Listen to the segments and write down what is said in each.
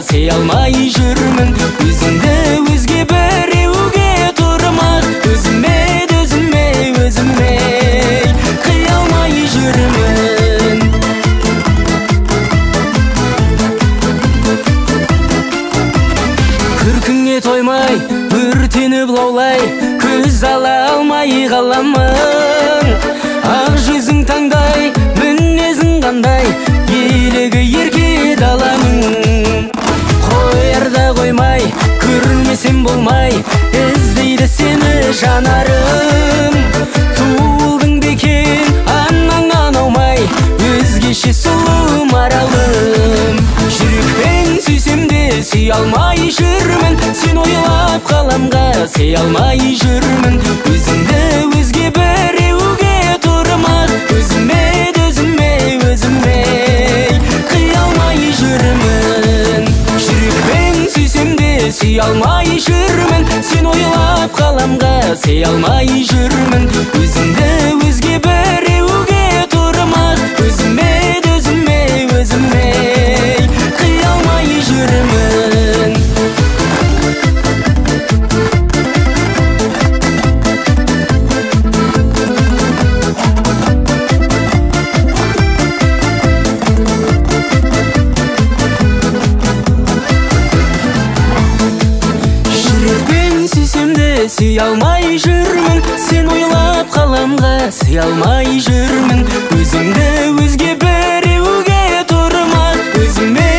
сый алмай жүрмін. Өзіңді өзге біреуге тұрмақ, өзіме қия алмай жүрмін. Күркіңе тоймай, өртеніп лаулай, көз ала алмай қаламын. Ақ жүзің таңдай, мінезің қандай, елігі ерке даланың. Қоярда қоймай, көрмесем болмай, іздейді сені жанарым. Туылдың бекен, анаңнан аумай, өзгеше сұлу маралым. Жүрекпен сүйсем де сүй алмай жүрмін, сен ойлап қаламға сый алмай жүрмін. Өзіңді өзге біреуге тұрмақ, өзіме қия алмай жүрмін. Жүрекпен сүйсем де сүй алмай жүрмін, сен ойлап қаламға сый алмай жүрмін. Өзіңді өзге біреуге тұрмақ, өзіме қия алмай жүрмін. Сүй алмай жүрмін, сен ойлап қаламға сый алмай жүрмін. Өзіңді өзге біреуге тұрмақ, өзіме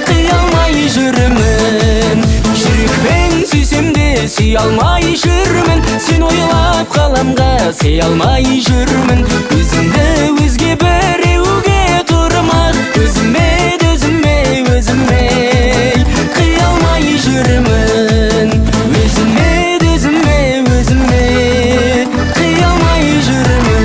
қия алмай жүрмін. Жүрекпен сүйсем де сүй алмай жүрмін, сен ойлап қаламға сый алмай жүрмін. Өзіңді өзге біреуге тұрмақ, өзіме қия алмай жүрмін. Өзіме қия алмай жүрмін.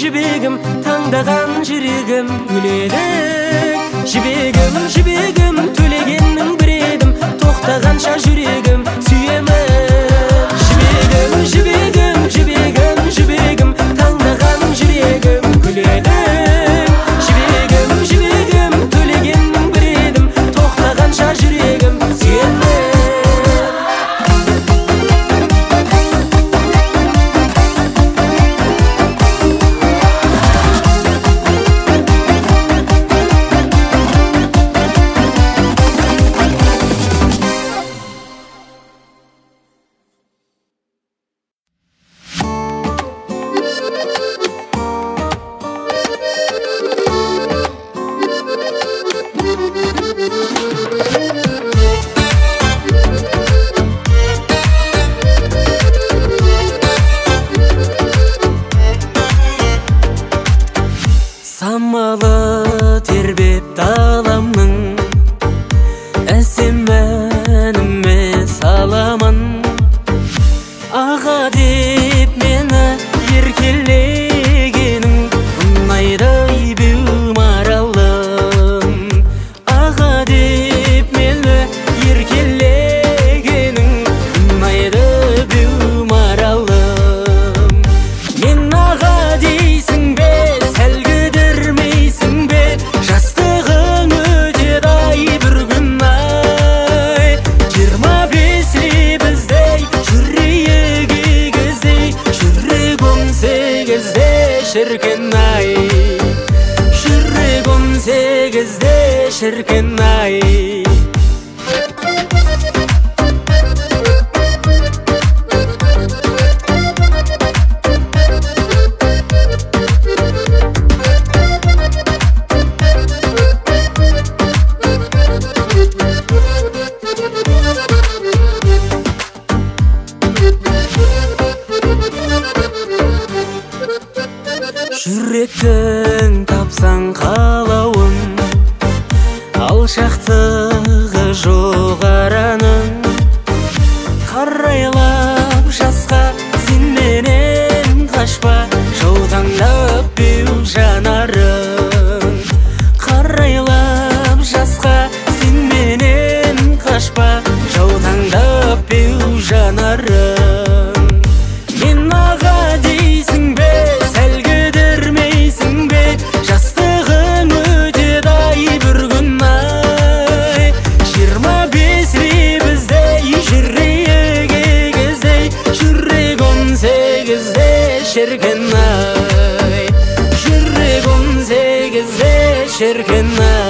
жібегім, таңдаған жүрегім күледі. Жібегім, төлегеннің бір едім, тоқтағанша жүрегім сүйемін. Жібегім, таңдаған жүрегім күледі. Жібегім, төлегеннің бір едім, тоқтағанша жүрегім сүйемін. şirkin ay. Жүрек 18'de şirkin ay. Жүректің тапсаң қалауын, алшақтығы жоғараның. Қарайлап жасқа сен менен қашпа, жаутаңдап беу жанарың. Қарайлап жасқа сен менен қашпа, жаутаңдап беу жанарың. Мен аға дейсің бе, жастығың өтеді ай бір күн ай. 25 лебіздей жүрек егіздей, жүрек 18'де шіркін ай. Жүрек 18'де шіркін ай.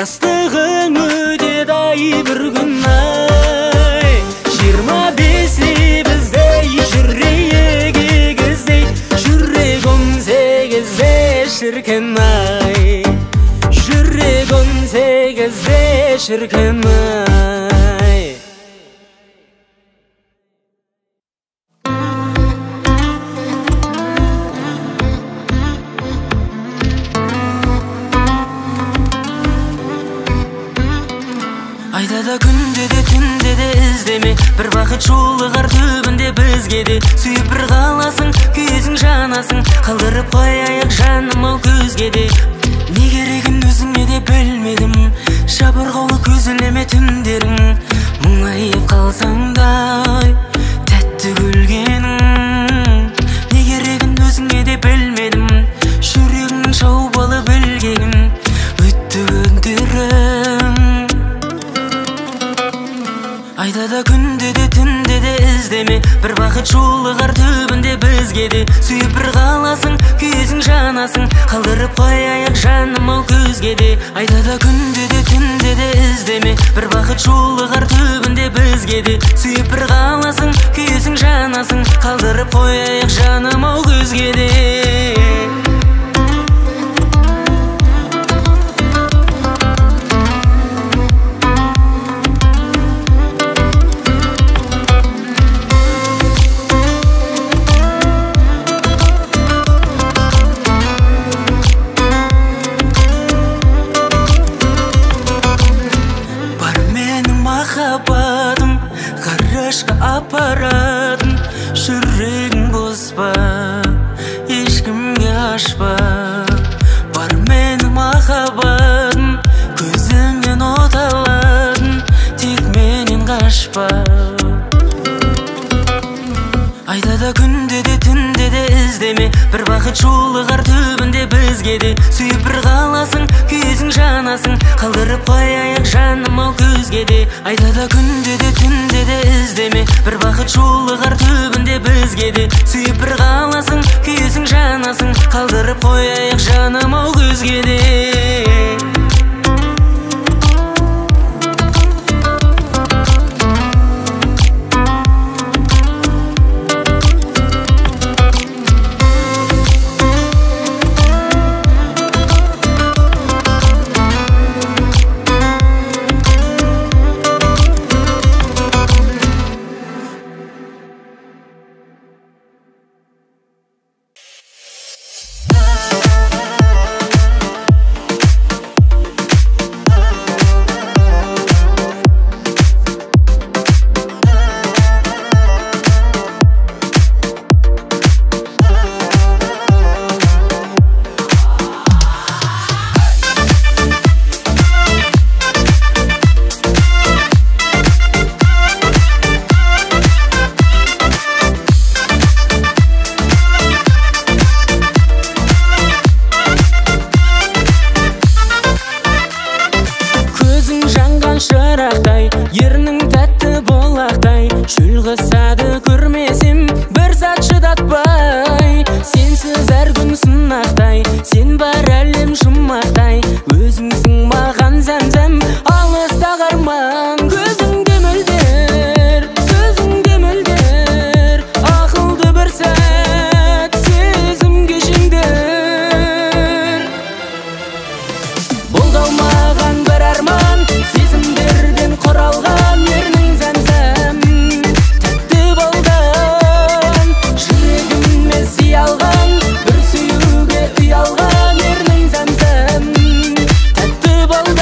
Жастығың өтеді ай бір күн ай. 25 лебіздей жүрек егіздей, жүрек 18'де шіркін ай. Жүрек 18'де шіркін ай. Айдада күнде де түнде де іздеме, бір бақыт жолығар түбінде бізге де. Сүйіп бір қаласың, күйесің жанасың, қалдырып қояйық жаным ау көзге де. Не керегін өзіңе де білмедім, жабырғаулы көзілеме түндерің. Мұңайып қалсаң да тәтті күлгенің. Не керегін өзіңе де білмедім, жүрегің шаубалы білгенің. Өтті күндерің. Айдада күнде де түнде де іздеме, бір бақыт жолығар түбінде бізге де. Сүйіп бір қаласың, күйесің жанасың, қалдырып қояйық жаным ау көзге де. Айдада күнде де түнде де іздеме, бір бақыт жолығар түбінде бізге де. Сүйіп бір қаласың, күйесің жанасың, қалдырып қояйық жаным ау көзге де. Махаббатым ғарышқа апаратын, жүрегің бос па, ешкімге ашпа. Бар менің махаббатым, көзімнен от алатын, тек менен қашпа. Айдада күнде де түнде де іздеме, бір бақыт жолығар түбінде бізге де. Сүйіп бір қаласың, күйесің жанасың, қалдырып қояйық жаным ау көзге де. Айдада күнде де түнде де іздеме, бір бақыт жолығар түбінде бізге де. Сүйіп бір қаласың, күйесің жанасың, қалдырып қояйық жаным ау көзге де. тамақтай, өзіңсің маған зәмзәм, алыстағы арман. Көзіңде мөлдір, сөзіңде мөлдір, ақылды бір сәт сезімге жеңдір. Бұлдау маған бір арман, сезімдерден құралған ернің зәмзәм, тәтті балдан жүрегіме сиялған, бір сүюге ұялған ернің зәмзәм, тәтті балдан.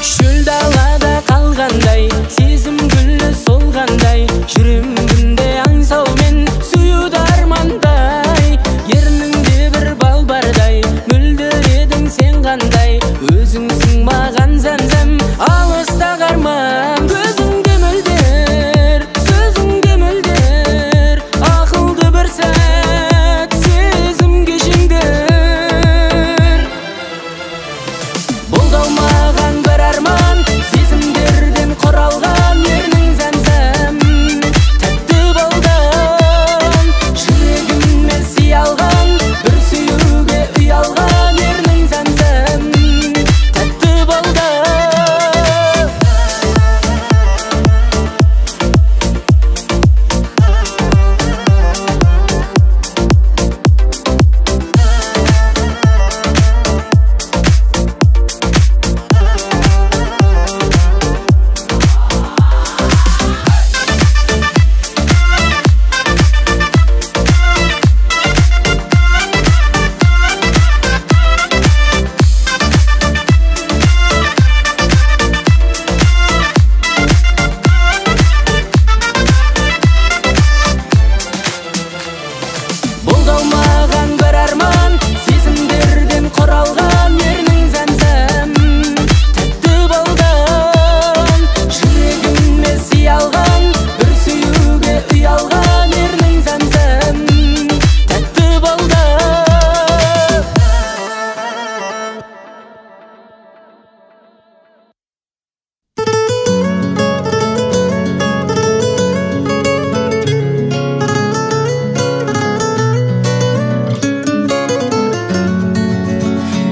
Шөл далада қалғандай, сезім гүлі солғандай, жүрем күнде аңсаумен, сүюді армандай. Ерніңде бір бал бардай, мөлдір едің сен қандай, өзіңсің маған зәмзәм, алыстағы арман. Көзіңде мөлдір, сөзіңде мөлдір, ақылды бір сәт сезімге жеңдір. Бұлдау маған бір арман, сезімдерден құралған ернің зәмзәм, тәтті балдан жүрегіме сиялған, бір сүюге ұялған ернің зәмзәм, тәтті балдан. Бұлдау маған бір арман, сезімдерден құралған ернің зәмзәм, тәтті балдан жүрегіме сиялған, бір сүюге ұялған ернің зәмзәм, тәтті балдан.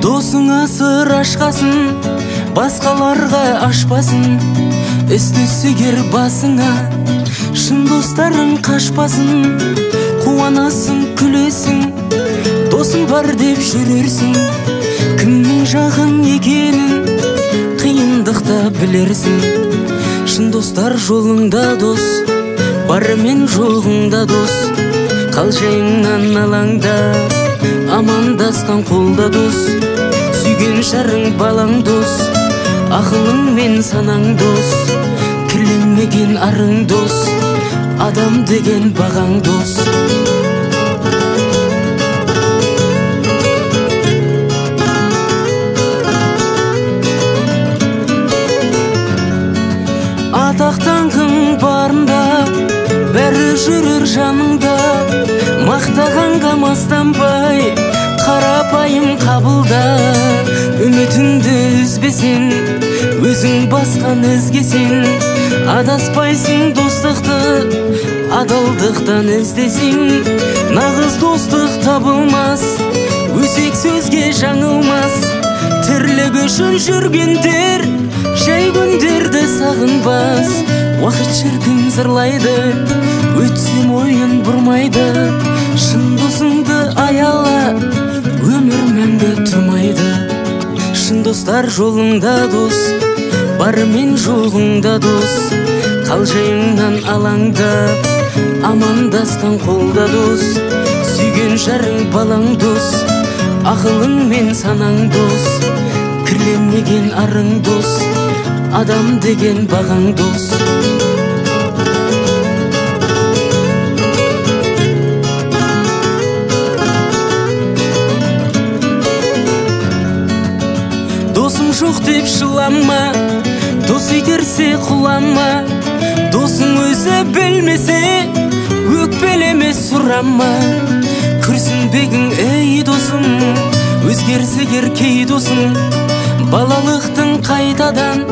Досыңа сыр ашқасын, басқаларға ашпасын, із-түссігер басыңа, шын достарың қашпасын. Қуанасың, күлесің, досың бар деп жүрерсің, кімнің жағың екенін қиындықта білерсің. Шын достар жолыңда дос, бары мен жоғыңда дос, қалжайыңнан алаңда, амандасқан қолда дос, сүйген жарың балаң дос, ақылың мен санаң дос, кірленмеген арың дос, адам деген бағаң дос. Атақтанғың барында, бәрі жүрер жаныңда, мақтағанға мастанбай, қарапайым қабылда. Үмітіңді үзбесең, өзің басқан ізгесең, адаспайсың достықты, адалдықтан іздесең. Нағыз достық табылмас, өсек сөзге жаңылмас, тірлік үшін жүргендер жай күндерді сағынбас. Уақыт шіркін зырлайды, өтсем ойын бұрмайды, шын досыңды аяла, өмір мәңгі тұрмайды. Шын достар жолыңда дос, бары мен жоғыңда дос, қалжайыңнан алаңда, амандасқан қолда дос, сүйген жарың балаң дос, ақылың мен санаң дос, кірленмеген арың дос, адам деген бағаң дос. Досың жоқ деп жылама, дос итерсе құлама, досың өзі білмесе өкпелеме сұрама. ойлама, күрсінбегің ей досым. Өзгерсе егер кей досым, балалықтың қайтадан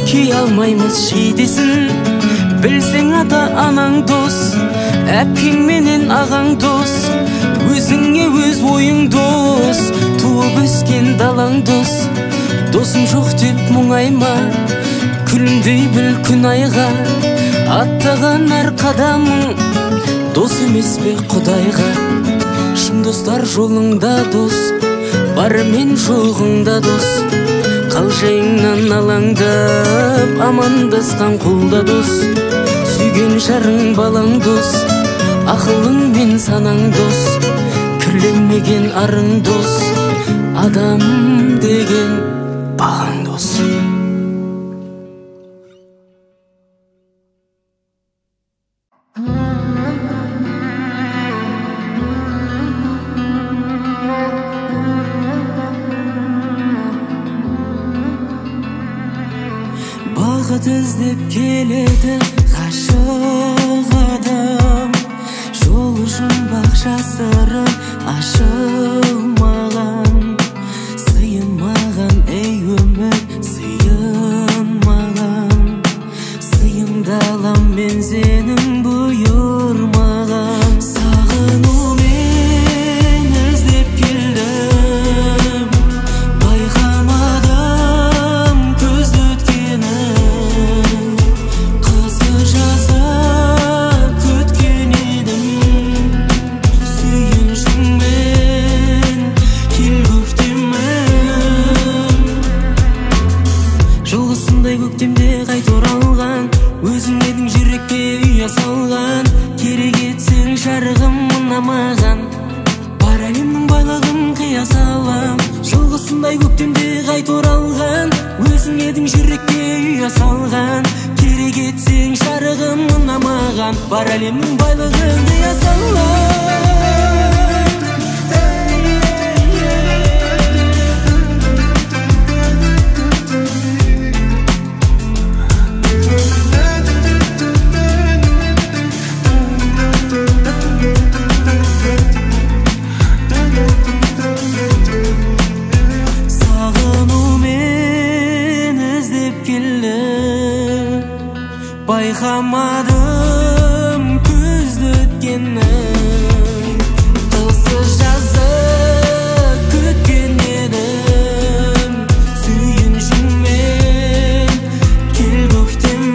кей алмаймыз шейдесін. Білсең ата анаң дос, әпкең менен ағаң дос, өзіңе өз ойың дос, туып өскен далаң дос. Досым жоқ деп мұңайма, күлімдей біл күн айға, аттаған әр қадамың дос емес пе Құдайға. Шын достар жолыңда дос, бары мен жоғыңда дос, қалжайыңнан алаңдап амандасқан қолда дос. Сүйген жарың балаң дос, ақылың мен санаң дос, кірленмеген арың дос, адам деген бағаң дос. Бақыт іздеп келеді ғашық адам, жолы жұмбақ жасырын ашылмаған. Сыйынмаған ей өмір, сыйынмаған, сыйындалам мен сенің бұйырмаған. Сағынумен іздеп келдім, байқамадым көзді өткені. Қызы жаза күткен едім, сүйіншіңмен кел көктемім. Жылғысындай көктемде қайт оралған, өзің едің жүрекке ұя салған. Керек етсең жарығым ұнамаған, бар әлемнің байлығын қия салам. Жылғысындай көктемде қайт оралған, өзің едің жүрекке ұя салған. Керек етсең жарығым ұнамаған, бар әлемнің байлығын қия салам. Байқамадым көзді өткені, қысы жазы күткен едім, сүйіншіңмен кел көктемім.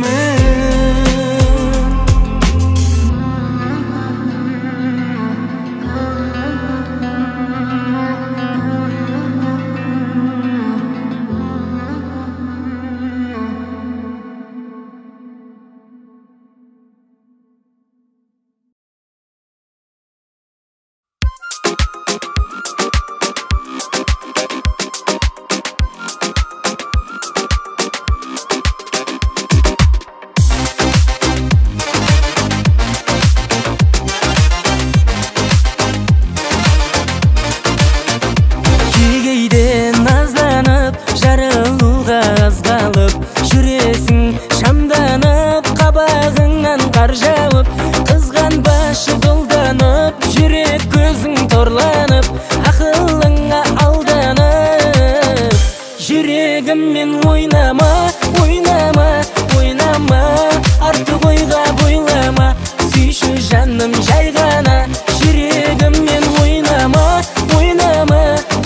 Жүрегіммен ойнама, ойнама, ойнама, артық ойға бойлама, сүйші жаным жай ғана. Жүрегіммен ойнама, ойнама,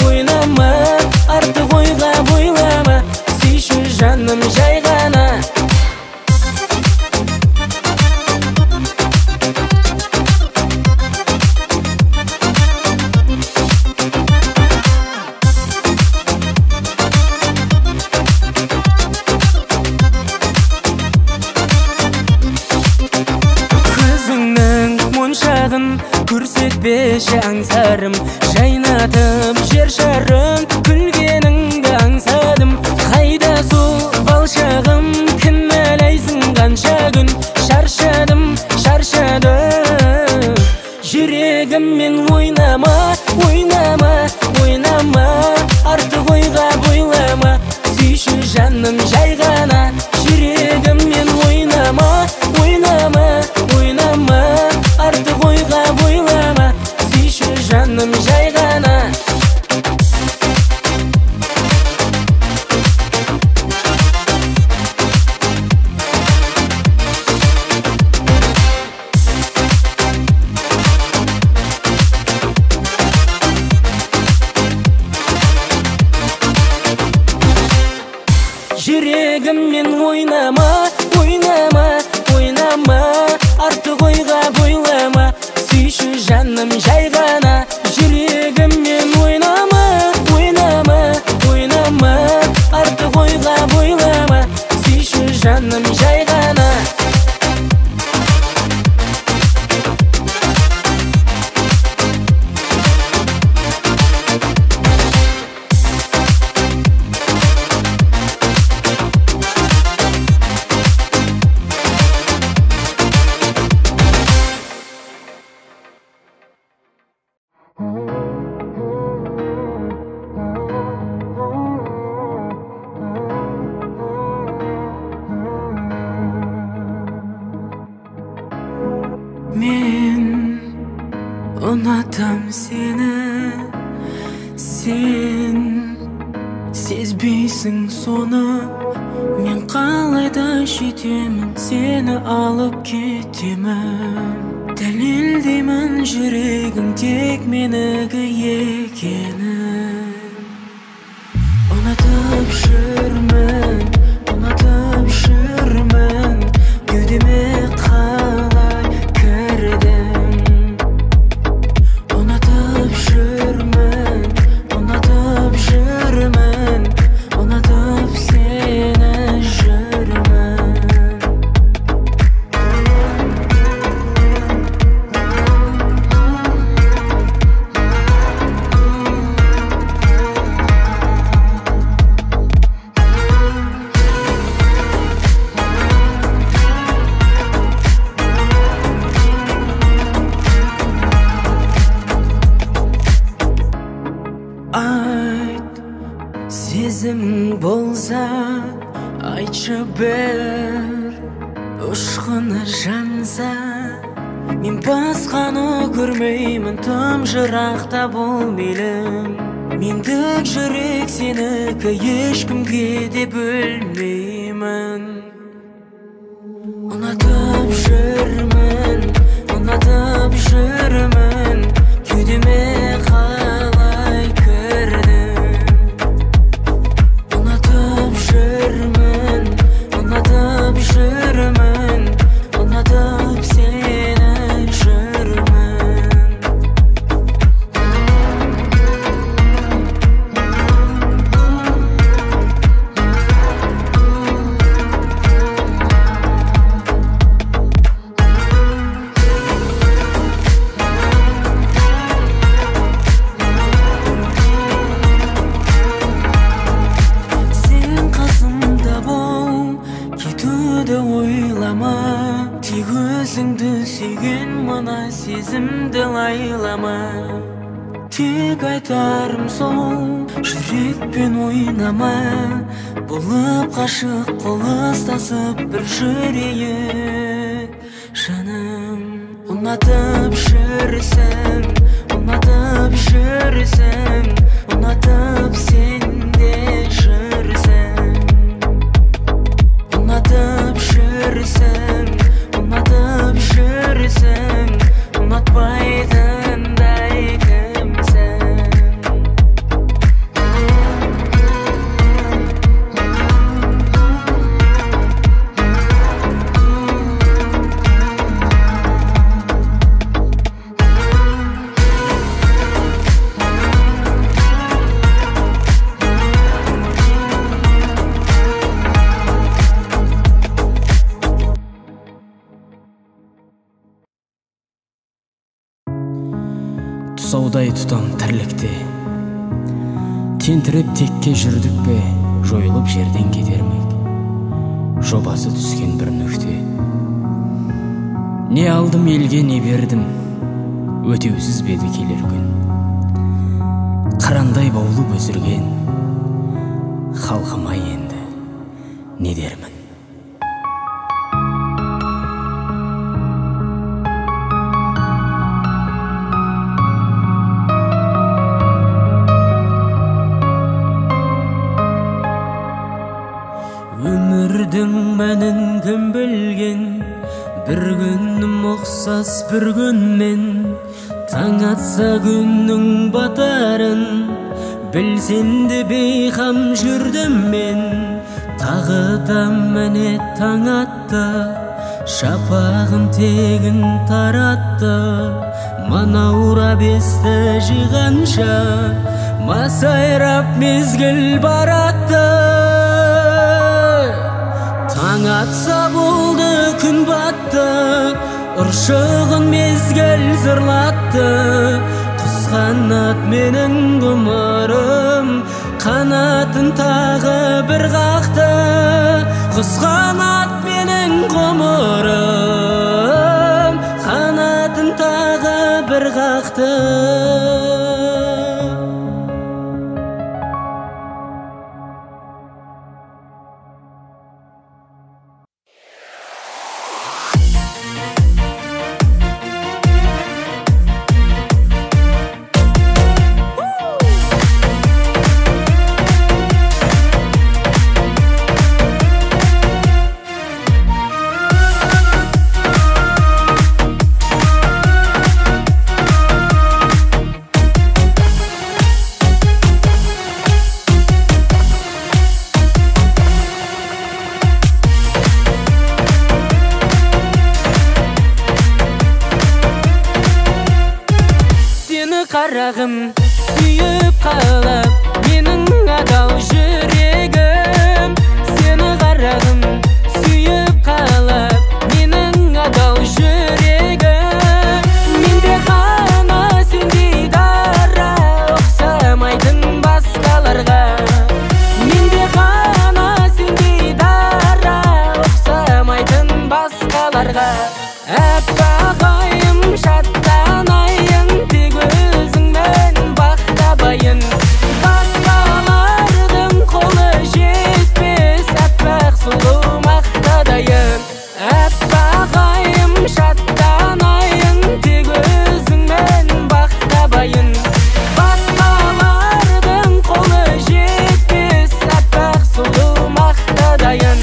ойнама, артық ойға бойлама, сүйші жаным жай ғана. Көрсетпеші аңсарым, жайнатып жер шарын, күлгеніңді аңсадым. Қайда сол балшағым, кінәлайсың қанша күн. Шаршадым, шаршадым. Жүрегіммен ойнама, ойнама, ойнама, артық ойға бойлама, сүйші жаным жай ғана. Жүрегіммен ойнама, ойнама, ойнама, артық ойға бойлама. жүрегіммен ойнама, ойнама, ойнама, артық ойға бойлама, сүйші жаным жай ғана. Жүрегіммен ойнама, ойнама, ойнама, артық ойға бойлама, сүйші жаным жай ғана. Мен ұнатам сені, сен сезбейсің соны. Мен қалайда жетемін, сені алып кетемін. Дәлелдеймін жүрегім тек менікі екенін. Ұнатып жүрмін, ұнатып жүрмін, кеудеме қалай кірдің. Ұнатып жүрмін, ұнатып жүрмін, ұнатып сені жүрмін. Айт, сезімің болса, айтшы бір, ұшқыны жанса. Мен басқаны көрмеймін, тым жырақта бол мейлің. Мендік жүрек сенікі, ешкімге де бөлмеймін. Ұнатып жүрмін, ұнатып жүрмін, кеудеме қалай кірдің. Ұнатып жүрмін, ұнатып жүрмін, ұнатып сені жүрмін. Сен қасымда бол, кетуді ойлама, тек өзіңді сүйген мына сезімді лайлама. Тек айтарым сол, жүрекпен ойнама, болып қашық қол ұстасып бір жүрейік, жаным. Ұнатып жүрсің, ұнатып жүрсің, ұнатып сен де жүрсің. Ұнатып жүрсің, ұнатып жүрсің, ұнатпайтындай кімсің. Тұсаудай тұтам тірлікте, тентіреп текке жүрдік бе, жойылып жерден кетермек, жобасы түскен бір нүкте. Не алдым елге, не бердім, өтеусіз беді келер күн. Қырандай баулып өсірген халқыма енді не дермін. Өмірдің мәнін кім білген, бір күнім ұқсас бір күнмен. Таң атса күннің батарын, білсен де бейқам жүрдім мен. Тағы да міне таң атты, шапағым тегін таратты. Манаура бесті жиғанша, масайрап мезгіл баратты. Таң атса болды күн батты, ұршығын мезгіл зырлатты. Құс қанат менің ғұмырым, қанатын тағы бір қақты. Құс қанат менің ғұмырым, қанатын тағы бір қақты. Қарағым сүйіп қалап, менің адал жүрегім. Сені қарағым сүйіп қалап, менің адал жүрегім. Менде ғана сендей дара, ұқсамайтын басқаларға. Менде ғана сендей дара, ұқсамайтын басқаларға. Әппағайым шаттанайын, тек өзіңмен бақтабайын. Басқалардың қолы жетпес, әппақ сұлу мақтадайын. Әппағайым шаттанайын, тек өзіңмен бақтабайын. Басқалардың қолы жетпес, әппақ сұлу мақтадайын.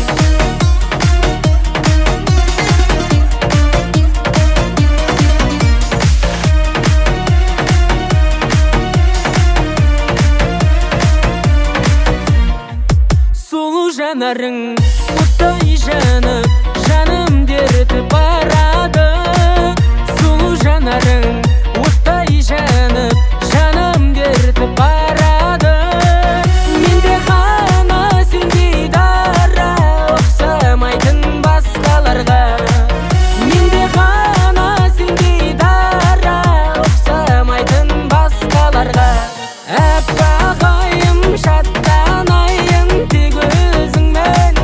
Жанарың оттай жанып, жаным дертіп барады. Сұлу жанарың оттай жанып, жаным дертіп барады. Менде ғана сендей дара, ұқсамайтын басқаларға. Менде ғана сендей дара, ұқсамайтын басқаларға. Әппағайым шаттанайын, тек өзіңмен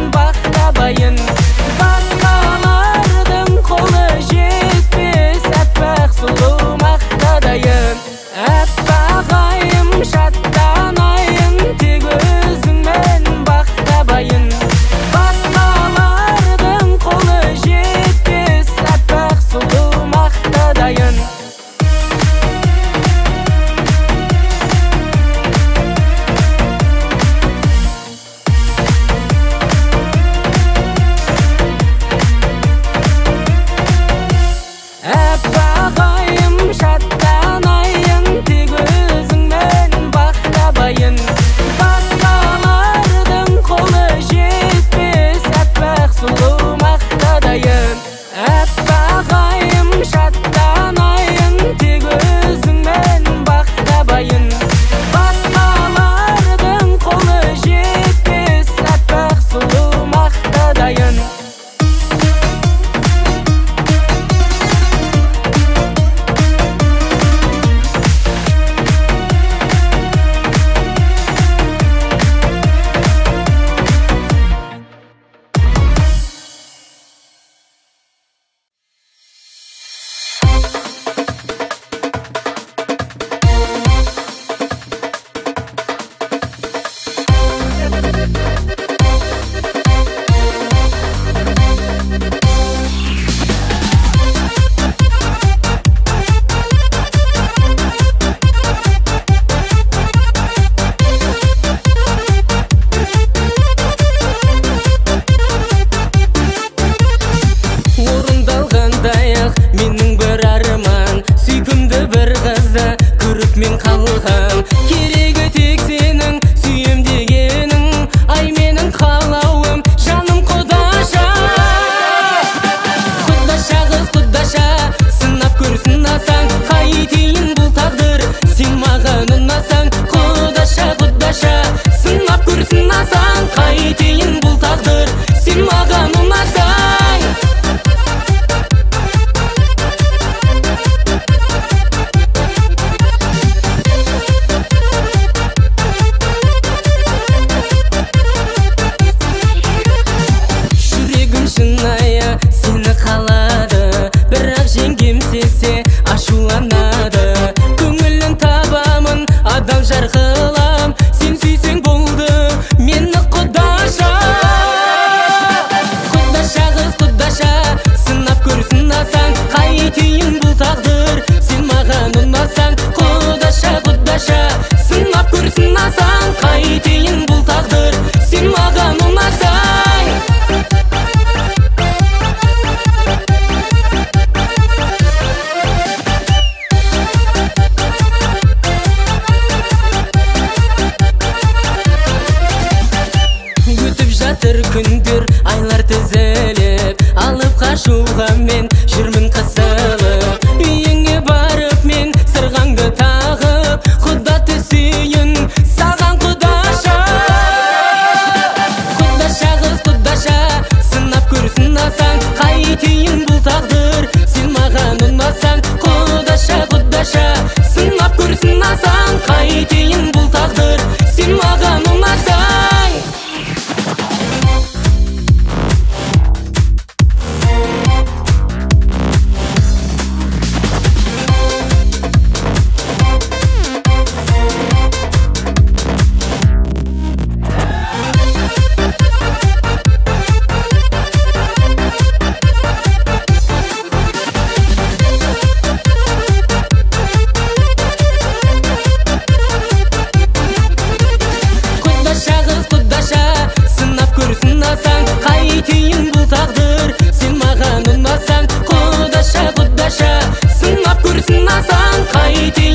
Күндер айлар тізіліп, алып қашуға мен жүрмін қысылып. Үйіңе барып мен сырғаңды тағып, құда түсейін саған құдаша. Құдаша қыз құдаша, сынап көрсін асаң, қайтейін бұл тағдыр, сен маған ұнасаң. Құдаша құдаша, сынап көрсін асаң, қайтейін бұл тағдыр, сен маған ұнасаң. Қайтейін бұл тағдыр, сен маған ұнасаң. Құдаша құдаша, сынап көрсін асаң, қайтейін